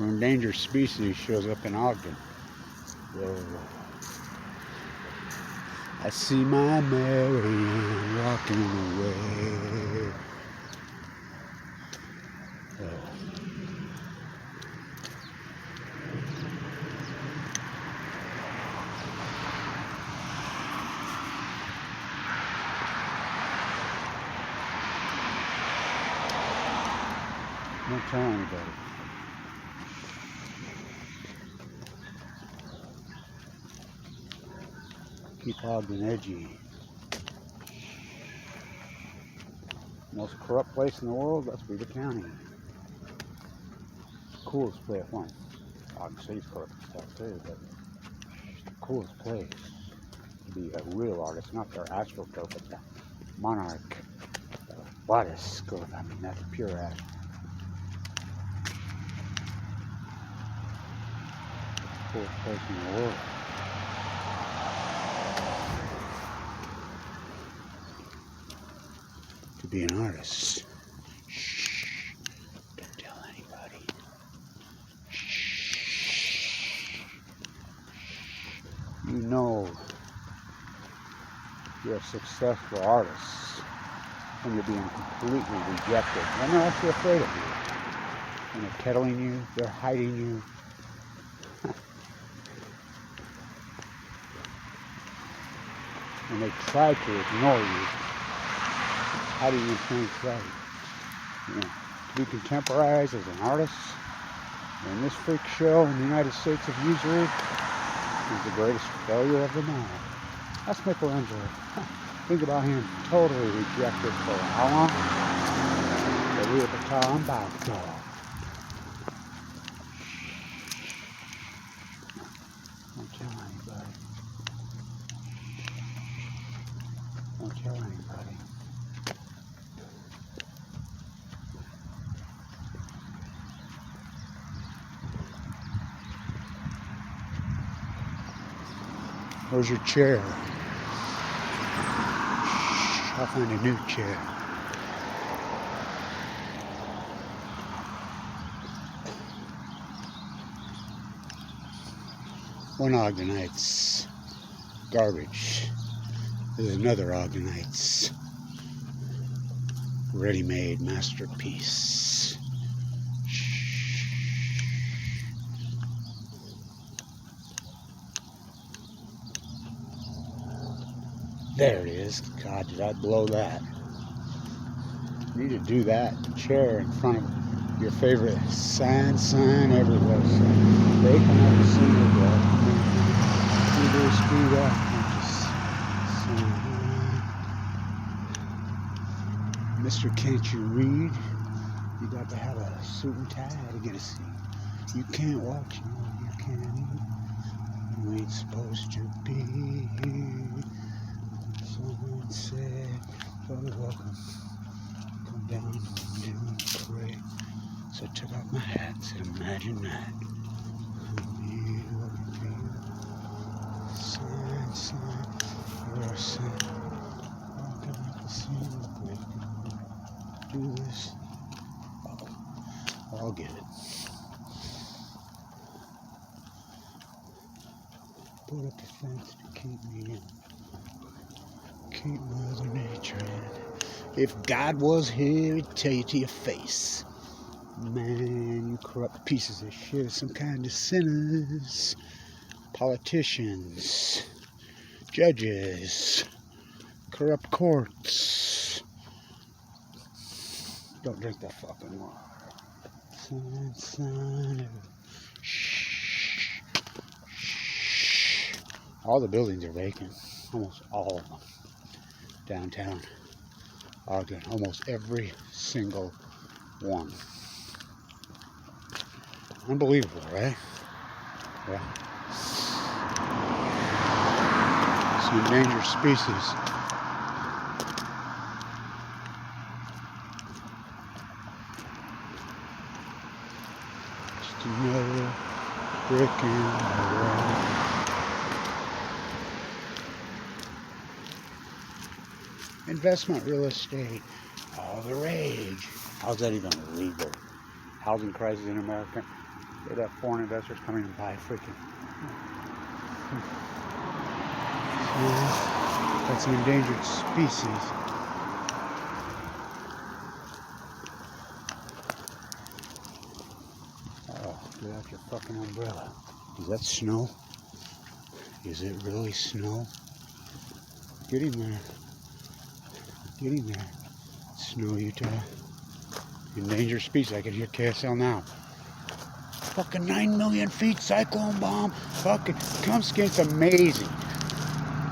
from endangered species shows up in Ogden. Whoa. I see my Marian walking away. Whoa. Don't tell anybody. Keep Ogden edgy. Most corrupt place in the world, that's Beaver County. It's the coolest place. Well, Ogden City's corrupt and stuff too, but it's the coolest place to be a real artist, not their Astroturf, but the Monarch. What a school, I mean, that's pure ass. Coolest place in the world. To be an artist. Shh. Don't tell anybody. Shh. You know you're a successful artist when you're being completely rejected. When they're actually afraid of you. When they're kettling you, they're hiding you. When they try to ignore you, how do you translate? You know, to be contemporized as an artist in this freak show in the United States of usury is the greatest failure of them all. That's Michelangelo. Think about him, totally rejected for how long? The real baton by dog. Don't tell anybody. Don't tell anybody. Where's your chair? I'll find a new chair. One Ogdenite's garbage. There's another Ogdenite's ready-made masterpiece. There it is. God, did I blow that? You need to do that. Chair in front of your favorite sign everywhere. So they can have a single day. Do this, do that. Mr. Can't you read? You got to have a suit and tie to get a seat. You can't walk, you can't eat. You ain't supposed to be here. Someone said, Father, welcome. Come down and pray. So I took off my hat and said, imagine that. Sign, you're a sign. Walking like a single break. Do this. I'll get it. Put up a fence to keep me in. Keep Mother Nature in. If God was here, he'd tell you to your face. Man, you corrupt pieces of shit. Some kind of sinners. Politicians. Judges. Corrupt courts. Don't drink that fucking water. Sign. Shh. Shh. All the buildings are vacant. Almost all of them. Downtown Ogden. Almost every single one. Unbelievable, right? Yeah. It's an endangered species. Just another brick in the wall. Investment real estate, all the rage. How's that even legal? Housing crisis in America? They'd have foreign investors coming and buy freaking. That's an endangered species. Oh, get out your fucking umbrella. Is that snow? Is it really snow? Get him there. Get him there. Snow, Utah. Endangered species. I can hear KSL now. Fucking 9 million feet cyclone bomb. Fucking Kumskin. It's amazing.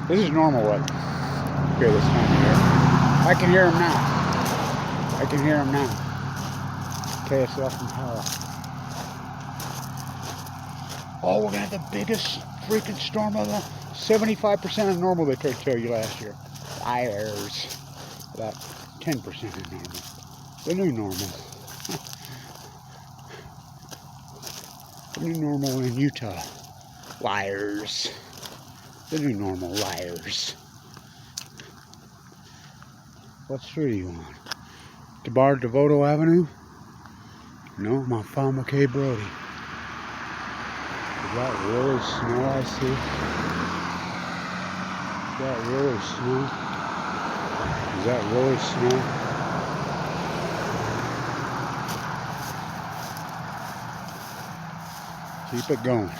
This is normal weather here this time of year. I can hear him now. I can hear him now. KSL from hell. Oh, we're gonna have the biggest freaking storm of the 75% of normal they tried to tell you last year. Liars. About 10% of normal. The new normal. The new normal in Utah. Liars. The new normal. Liars. What street are you on? DeBar Devoto Avenue? No, my Mount McKay Brody. Is that really snow I see? Is that really snow? Is that really snow? Keep it going.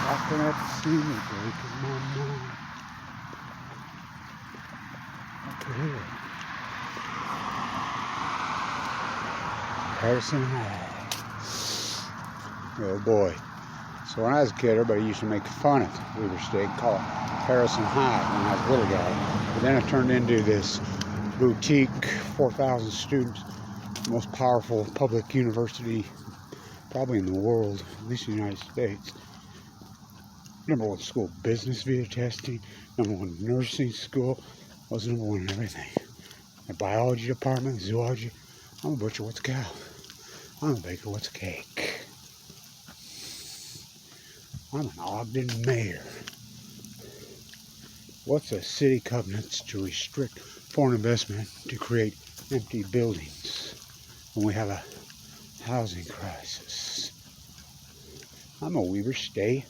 Walking at the scene, breaking my mind. Up here. Harrison High. Oh boy. So when I was a kid, everybody used to make fun of Weaver State, call it Harrison High when I was a little guy. But then it turned into this boutique, 4,000 students, most powerful public university probably in the world, at least in the United States. #1 school of business via testing, #1 nursing school, was #1 in everything. The biology department, zoology. I'm a butcher, what's a cow? I'm a baker, what's a cake? I'm an Ogden mayor. What's a city covenants to restrict foreign investment to create empty buildings when we have a housing crisis? I'm a Weaver State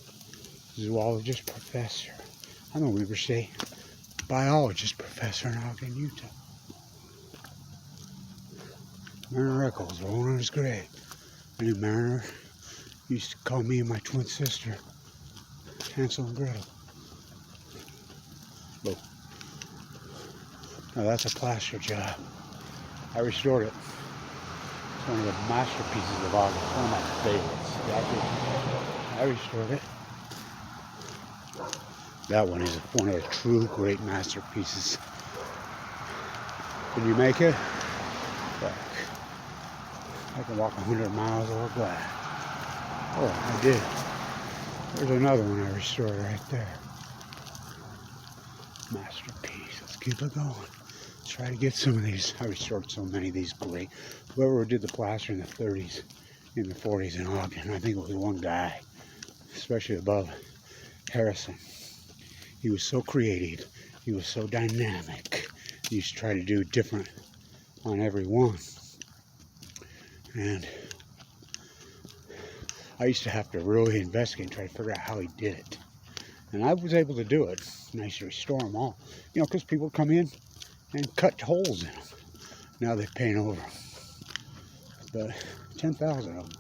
zoologist professor. I'm a Weaver State biologist professor in Ogden, Utah. Mariner Eccles rolling on his grave. I knew Mariner used to call me and my twin sister Hansel and Gretel. Look. Now that's a plaster job. I restored it. It's one of the masterpieces of Ogden. One of my favorites. I restored it. That one is one of the true great masterpieces. Can you make it? Fuck. I can walk 100 miles over glass. Oh, I did. There's another one I restored right there. Masterpiece. Let's keep it going. Let's try to get some of these. I restored so many of these great. Whoever did the plaster in the 30s, in the 40s in Ogden, I think it was one guy, especially above Harrison. He was so creative. He was so dynamic. He used to try to do different on every one. And I used to have to really investigate and try to figure out how he did it. And I was able to do it. And I used to restore them all. You know, because people would come in and cut holes in them. Now they paint over them. But 10,000 of them,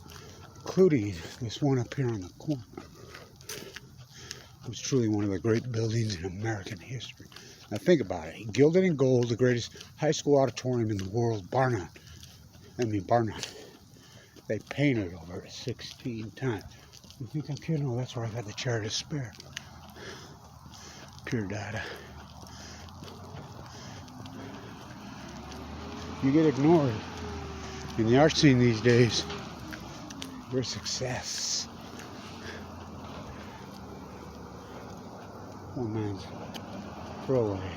including this one up here on the corner. It was truly one of the great buildings in American history. Now think about it. Gilded in gold, the greatest high school auditorium in the world, bar none. Bar none. They painted over it 16 times. You think I'm kidding? Oh, that's where I got the chair to spare. Pure data. You get ignored in the art scene these days, you're a success. One man's throwaway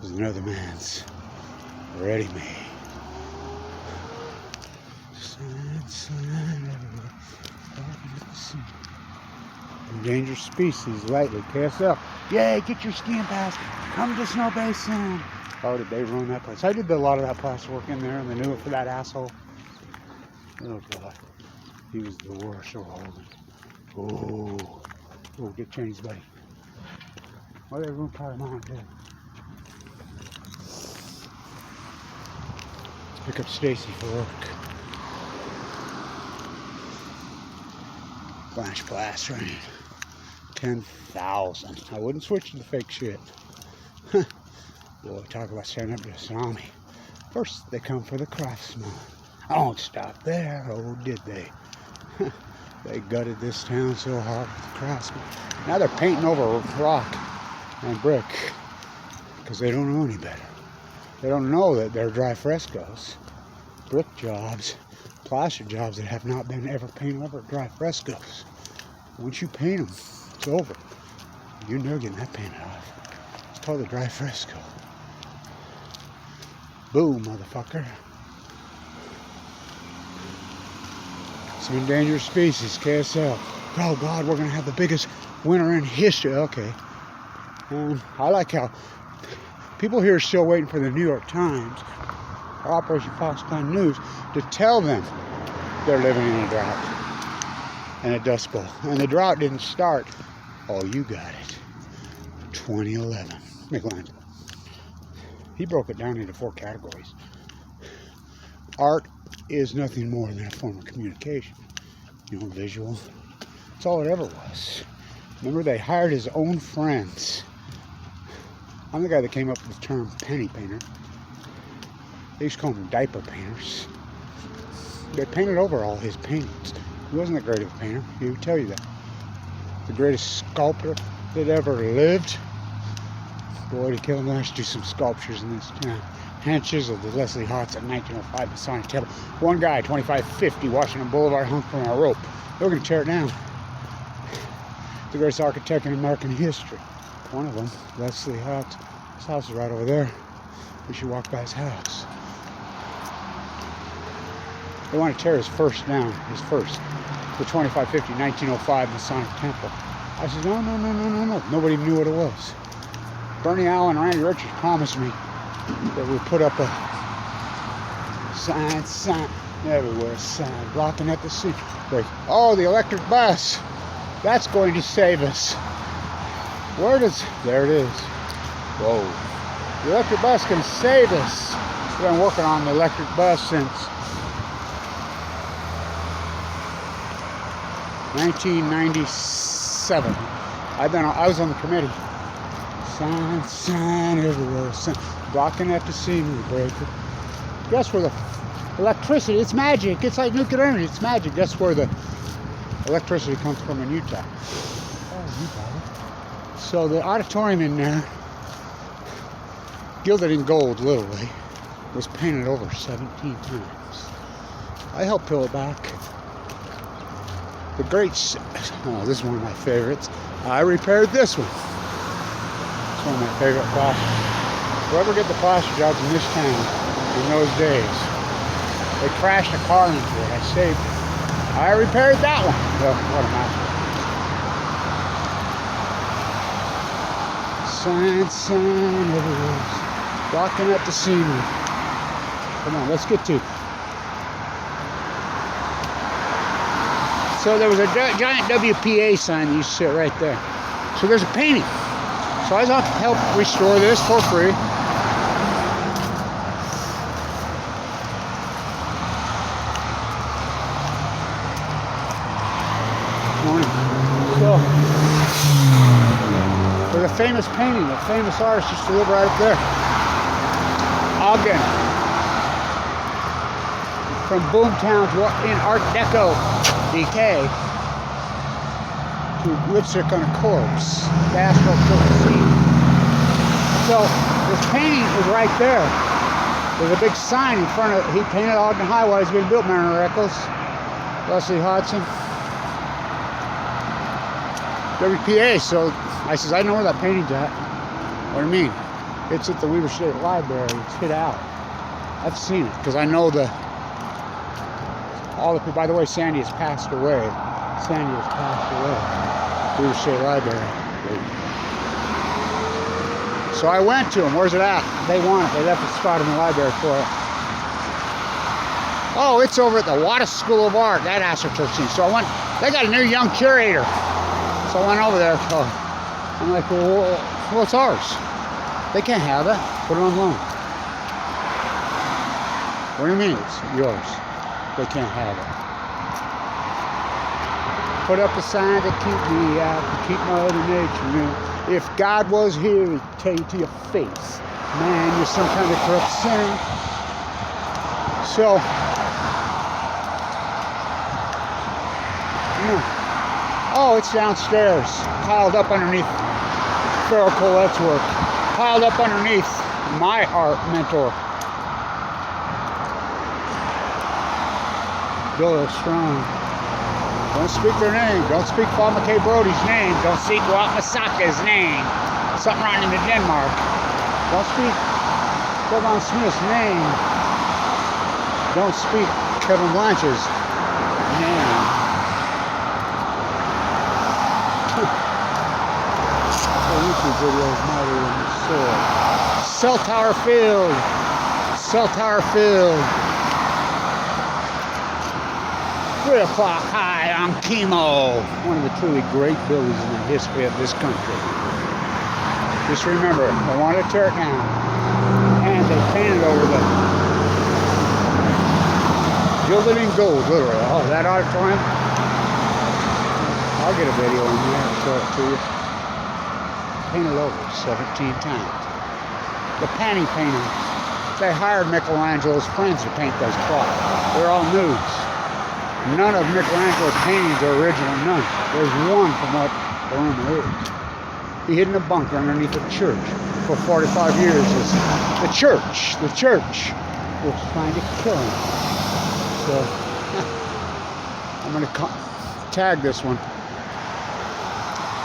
is another man's ready-made. Endangered species, lightly. KSL. Yay, get your skiing pass. Come to Snow Basin. Oh, did they ruin that place? I did a lot of that plaster work in there, and they knew it for that asshole. Oh, God. He was the worst. So Holden. Oh. Oh, get changed, buddy. Why they ruin part of mine, too? Pick up Stacy for work. BLANCH plastering. 10,000. I wouldn't switch to the fake shit. Boy, talk about setting up the tsunami. First, they come for the Craftsman. I won't stop there. Oh, did they? They gutted this town so hard with the Craftsman. Now they're painting over rock and brick because they don't know any better. They don't know that they're dry frescoes, brick jobs, plaster jobs that have not been ever painted over dry frescoes. Once you paint them, it's over. You're never getting that painted off. It's called a dry fresco. Boom, motherfucker. Some endangered species, KSL. Oh God, we're gonna have the biggest winter in history. Okay. I like how people here are still waiting for the New York Times or Operation Foxconn News to tell them they're living in a drought and a dust bowl. And the drought didn't start. Oh, you got it. 2011. Michelangelo. He broke it down into 4 categories. Art is nothing more than a form of communication. You know, visual. That's all it ever was. Remember, they hired his own friends. I'm the guy that came up with the term penny painter. They used to call them diaper painters. They painted over all his paintings. He wasn't that great of a painter. He would tell you that. The greatest sculptor that ever lived. Boy, he killed him. Let's do some sculptures in this town. Hand chiseled the Leslie Hart's at 1905 Masonic Temple. One guy, 2550 Washington Boulevard, hung from a rope. They were going to tear it down. The greatest architect in American history. One of them, Leslie Hart. His house is right over there. We should walk by his house. They want to tear his first down. His first. The 2550 1905 Masonic Temple. I said, no. Nobody knew what it was. Bernie Allen and Randy Richards promised me that we put up a sign everywhere, sign blocking at the sea. Oh, the electric bus, that's going to save us. Where does, there it is. Whoa, the electric bus can save us. We've been working on the electric bus since 1997. I was on the committee. Sign everywhere, sign. Blocking at the scenery breaker. Guess where the electricity, it's magic. It's like nuclear energy, it's magic. Guess where the electricity comes from in Utah. Oh, Utah. So the auditorium in there, gilded in gold, literally, was painted over 17 times. I helped peel it back. The great, oh, this is one of my favorites. I repaired this one. It's one of my favorite plasters. Whoever did the plaster jobs in this town in those days, they crashed a car into it. I saved it. I repaired that one. Oh, what a masterpiece. Sign everywhere. Blocking up the scenery. Come on, let's get to it. So there was a giant WPA sign that used to sit right there. So there's a painting. So I was out to help restore this for free. So there's a famous painting, a famous artist used to live right up there. Ogden. From Boomtown in Art Deco decay to lipstick on a corpse. The Astroturf scene. So this painting is right there. There's a big sign in front of it. He painted Ogden High while he's being built, Mariner Eccles, Leslie Hodson. WPA, so I says, I know where that painting's at. What do you mean? It's at the Weaver State Library. It's hid out. I've seen it, because I know all the people. By the way, Sandy has passed away. Sandy has passed away. through the state library. So I went to them. Where's it at? They want it. They left a spot in the library for it. Oh, it's over at the Wattis School of Art, that Astroturf scene. So I went, they got a new young curator. So I went over there. So I'm like, well, it's ours. They can't have it. Put it on loan. What do you mean it's yours? They can't have it. Put up a sign to keep me out, to keep Mother Nature in. If God was here, he'd tell you to your face, man, you're some kind of corrupt sinner. So, oh, it's downstairs, piled up underneath Farrell Colette's work, piled up underneath my art mentor, Bill Strong. Don't speak their name. Don't speak Paul McKay Brody's name. Don't speak Walt Masaka's name. Something wrong into Denmark. Don't speak Kevin Smith's name. Don't speak Kevin Blanch's name. YouTube videos matter in the soil. Cell Tower Field. Cell Tower Field. 3 o'clock high on chemo. One of the truly great buildings in the history of this country. Just remember, they want to tear it down. And they painted over the gilded in gold, literally. Oh, that auditorium. I'll get a video in there and show it to you. Painted over 17 times. The Pantie paintings. They hired Michelangelo's friends to paint those cloths. They're all nudes. None of Michelangelo's paintings are original, none. There's one from what the room is. He hid in a bunker underneath a church for 45 years. The church was trying to kill him. So, I'm going to tag this one.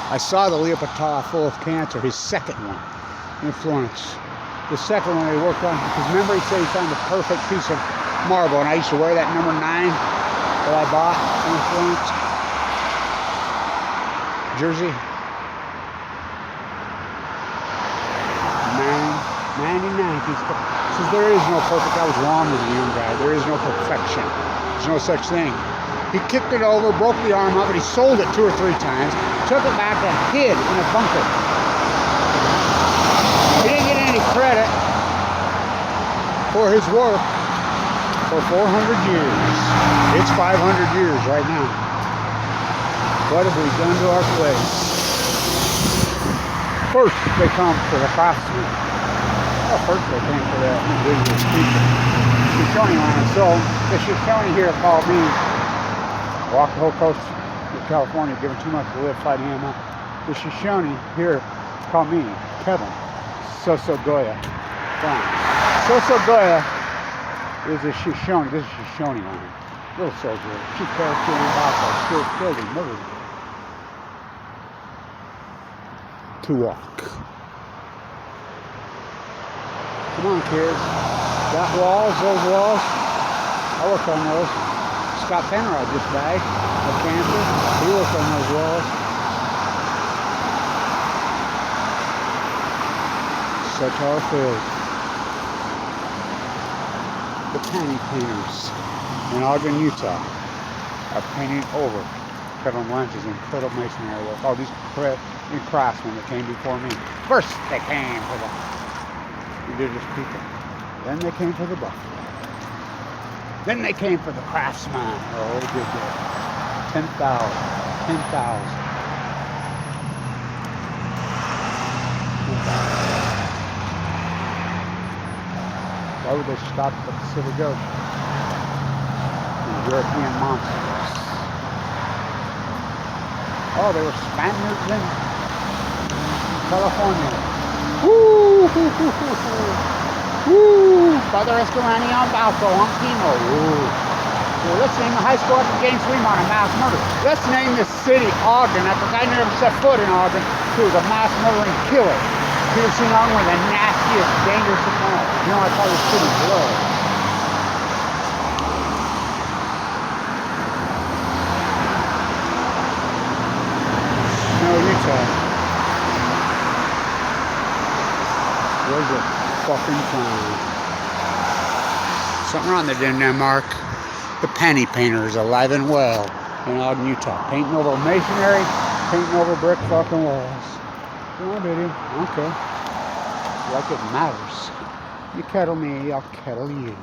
I saw the Leopard full of cancer, his second one, in Florence. The second one they worked on, because remember he said he found the perfect piece of marble, and I used to wear that number 9. That I bought in Florence, Jersey. 99. He says there is no perfect. I was wrong as a young guy. There is no perfection. There's no such thing. He kicked it over, broke the arm up, and he sold it 2 or 3 times. Took it back and hid in a bunker. He didn't get any credit for his work for 400 years. It's 500 years right now. What have we done to our place? First, they come for the Craftsman. Well, first they came for the indigenous people. Shoshone line. So, the Shoshone here called me. Walked the whole coast of California, given too much to live, fighting him out. The Shoshone here called me, Kevin Sosogoya. Sosogoya is a Shoshone. This is Shoshone line. Little soldier. She killed him back, killed him, murdered him. To walk. Come on, kids. Got walls, those walls. I worked on those. Scott Penrod just died of cancer. He worked on those walls. Such our field. The Pantie painters in Ogden, Utah are painting over Kevin Blanch's incredible masonry work. Oh, these craftsmen that came before me. First, they came for the indigenous people. Then they came for the buffalo. Then they came for the Craftsman. Oh, they did that. 10,000. 10,000. Why would they stop at the Pacific Ocean? The European monsters. Oh, they were Spaniards in California. Woo! Woo! Father Escalante on Balco on chemo. Woo! Well, let's name the high school after James Fremont, a mass murder. Let's name the city Ogden after a guy who never set foot in Ogden, who was a mass murdering killer. Piercing Ogden with the nastiest, dangerous of all. You know, I call this city blood. fucking clown. Something wrong there, Denmark. The Pantie painter is alive and well in Ogden, Utah. Painting over masonry, painting over brick fucking walls. Come on, baby. Okay. Like it matters. You kettle me, I'll kettle you.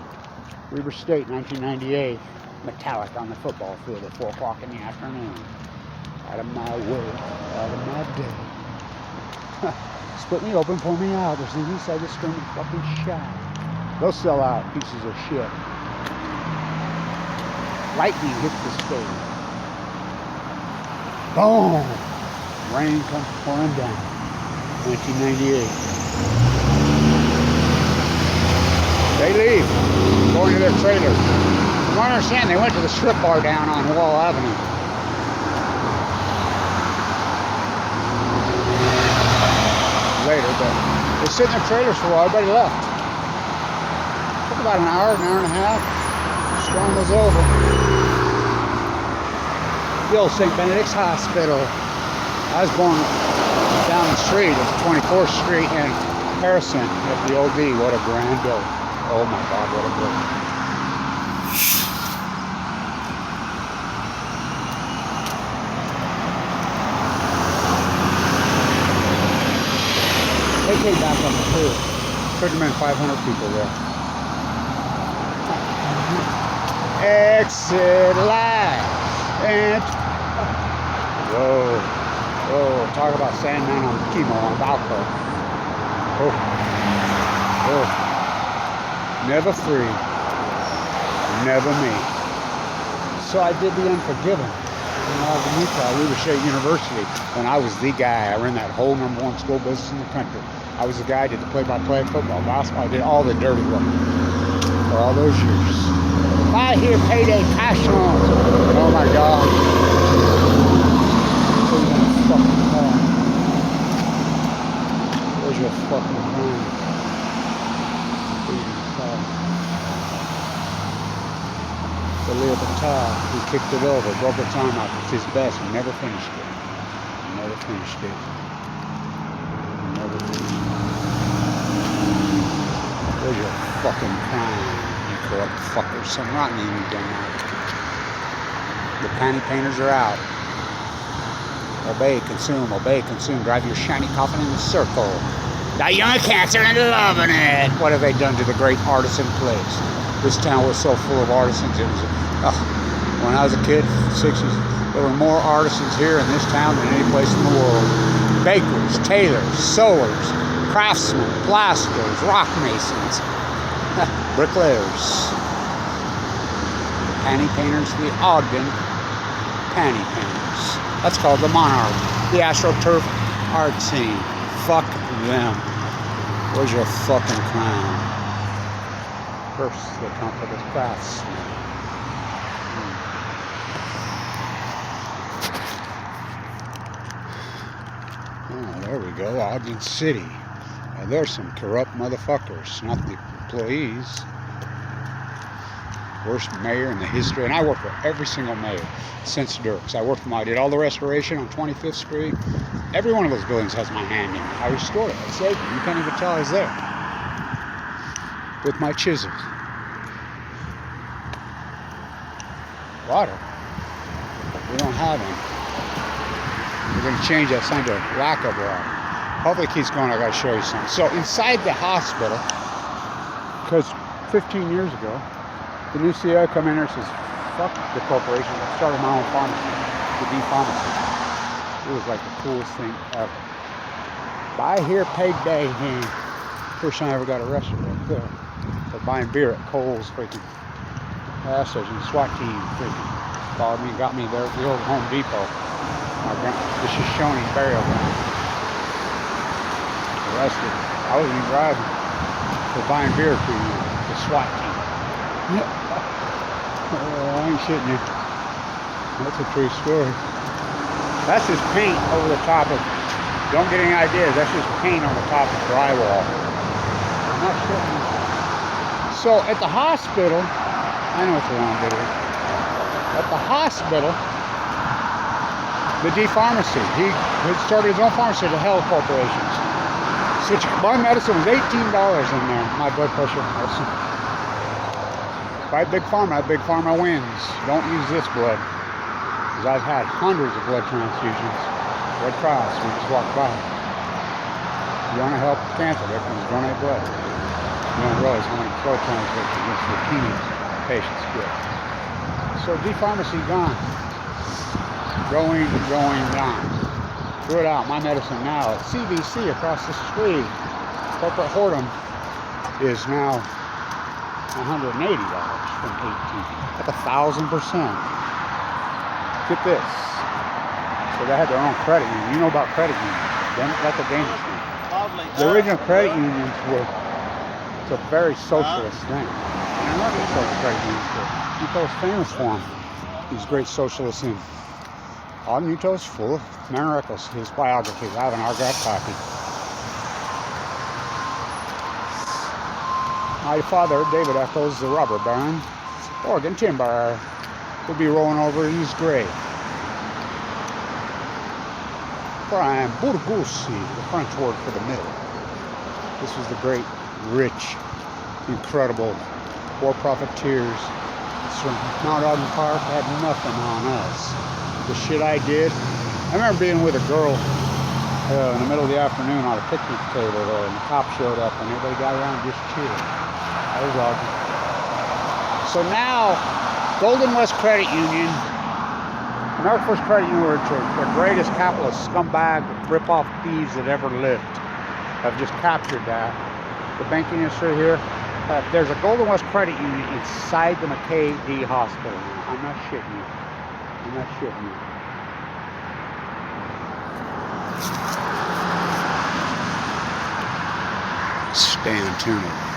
Weber State, 1998. Metallic on the football field at 4 o'clock in the afternoon. Out of my way, out of my day. Split me open, pull me out. There's the inside the screen and fucking shot. They'll sell out, pieces of shit. Lightning hits the stage. Boom! Rain comes pouring down. 1998. They leave, going to their trailer. From what I understand, they went to the strip bar down on Wall Avenue. Later, but they sit in their trailers for a while. Everybody left. Took about an hour and a half. Storm was over. The old St. Benedict's Hospital. I was born down the street at 24th Street in Harrison at the OD. What a grand old. Oh my God, what a building. They came back on the tour. Could have been 500 people there. Exit live. And whoa, whoa! Talk about Sandman on chemo on Valco. Oh, oh! Never free, never me. So I did The Unforgiven when I was in Utah, Weber State University, when I was the guy. I ran that whole #1 school business in the country. I was the guy who did the play-by-play football, basketball. I did all the dirty work for all those years. Buy here, payday, cash loans. Oh my God. Where's your fucking phone? The Leukemia, he kicked it over, broke its arm out. It's his best. He never finished it. He never finished it. He never finished it. Where's your fucking crime, you corrupt fucker? Some rotten you done that. The Pantie painters are out. Obey, consume. Drive your shiny coffin in a circle. Die young of cancer and loving it. What have they done to the great artisan place? This town was so full of artisans. It was, when I was a kid, 60s, there were more artisans here in this town than any place in the world. Bakers, tailors, sewers, craftsmen, plasterers, rock masons, bricklayers, Pantie painters, the Ogden Pantie painters. That's called the Monarch, the Astroturf art scene. Fuck them. Where's your fucking clown? First, they come for the Craftsman. Oh, there we go, Ogden City. Now, there's some corrupt motherfuckers, not the employees. Worst mayor in the history, and I worked for every single mayor since Dirks. I did all the restoration on 25th Street. Every one of those buildings has my hand in it. I restored it. I saved it. You can't even tell I was there. With my chisel. Water. We don't have any. We're going to change that sign to lack of water. Hopefully it keeps going. I got to show you something. So inside the hospital, because 15 years ago, the new CEO come in there and says, fuck the corporation. I started my own pharmacy, the D Pharmacy. It was like the coolest thing ever. Buy here, pay day. First time I ever got arrested right there for buying beer at Kohl's freaking gas station. The SWAT team freaking followed me and got me there at the old Home Depot. This is Shoney's burial ground. Arrested. I wasn't even driving for buying beer for you, the SWAT team. I ain't shitting you. That's a true story. That's just paint over the top of, don't get any ideas, that's just paint on the top of drywall. I'm not shitting you. So at the hospital, I know it's a long video. At the hospital, the D Pharmacy, he had started his own pharmacy to help corporations. My medicine was $18 in there, my blood pressure medicine. If I had Big Pharma, Big Pharma wins. Don't use this blood. Because I've had hundreds of blood transfusions. Red Cross, we just walked by. You want to help cancer victims, donate blood. You don't realize how many blood transfusions this leukemia patients get. So D-pharmacy gone. Going down. Threw it out. My medicine now at CVC across the street. Corporate Hortum is now $180 from 18. That's 1,000%. Get this. So they had their own credit union. You know about credit unions. That's a dangerous thing. The original credit unions were, it's a very socialist thing. And I'm not going to sell the credit unions, but Utah's famous for them. These great socialists in. Ogden, Utah is full of Monarch, his biography. I have an autographed copy. My father, David Eccles, the robber baron, Oregon timber, will be rolling over his grave. Prime bourgeoisie, the French word for the middle. This was the great, rich, incredible war profiteers from Mount Ogden Park had nothing on us. The shit I did. I remember being with a girl in the middle of the afternoon on a picnic table there, and the cops showed up, and everybody got around and just chilled. That was Ogden. So now, Golden West Credit Union, Monarch First Credit Union were the greatest capitalist scumbag rip-off thieves that ever lived. I've just captured that. The banking industry here. There's a Golden West Credit Union inside the McKay-D Hospital. I'm not shitting you. I'm not shitting you. Stay tuned.